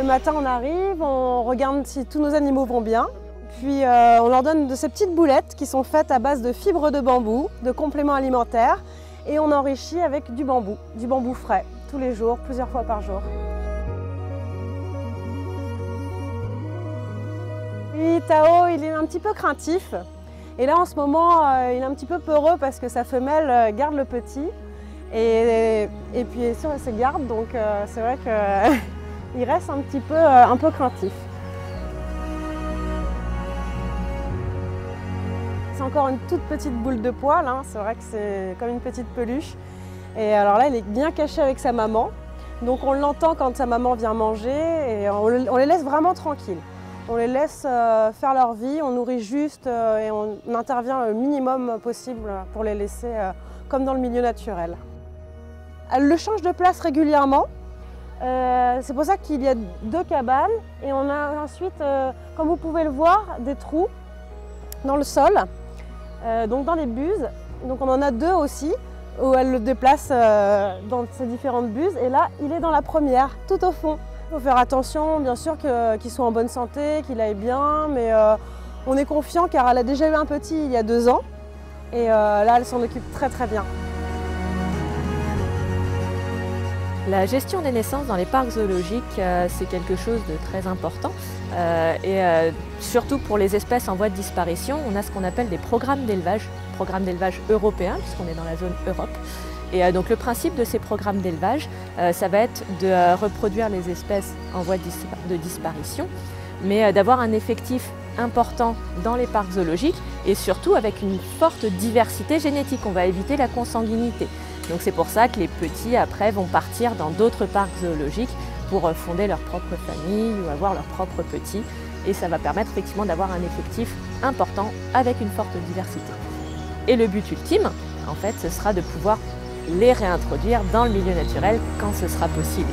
matin, on arrive, on regarde si tous nos animaux vont bien. Puis on leur donne de ces petites boulettes qui sont faites à base de fibres de bambou, de compléments alimentaires, et on enrichit avec du bambou frais, tous les jours, plusieurs fois par jour. Puis Tao, il est un petit peu craintif. Et là, en ce moment, il est un petit peu peureux parce que sa femelle garde le petit. Et puis, sûr, elle se garde, donc c'est vrai qu'il reste un peu craintif. C'est encore une toute petite boule de poil, hein. C'est vrai que c'est comme une petite peluche. Et alors là, il est bien caché avec sa maman. Donc on l'entend quand sa maman vient manger et on les laisse vraiment tranquilles. On les laisse faire leur vie, on nourrit juste et on intervient le minimum possible pour les laisser comme dans le milieu naturel. Elle le change de place régulièrement. C'est pour ça qu'il y a 2 cabanes et on a ensuite, comme vous pouvez le voir, des trous dans le sol, donc dans les buses. Donc on en a 2 aussi, où elle le déplace dans ces différentes buses. Et là, il est dans la première, tout au fond. Il faut faire attention, bien sûr, qu'il soit en bonne santé, qu'il aille bien, mais on est confiant car elle a déjà eu un petit il y a 2 ans. Et là, elle s'en occupe très très bien. La gestion des naissances dans les parcs zoologiques, c'est quelque chose de très important. Surtout pour les espèces en voie de disparition, on a ce qu'on appelle des programmes d'élevage européens, puisqu'on est dans la zone Europe. Et donc le principe de ces programmes d'élevage, ça va être de reproduire les espèces en voie de disparition, mais d'avoir un effectif important dans les parcs zoologiques et surtout avec une forte diversité génétique. On va éviter la consanguinité. Donc c'est pour ça que les petits après vont partir dans d'autres parcs zoologiques pour fonder leur propre famille ou avoir leurs propres petits. Et ça va permettre effectivement d'avoir un effectif important avec une forte diversité. Et le but ultime, en fait, ce sera de pouvoir les réintroduire dans le milieu naturel quand ce sera possible.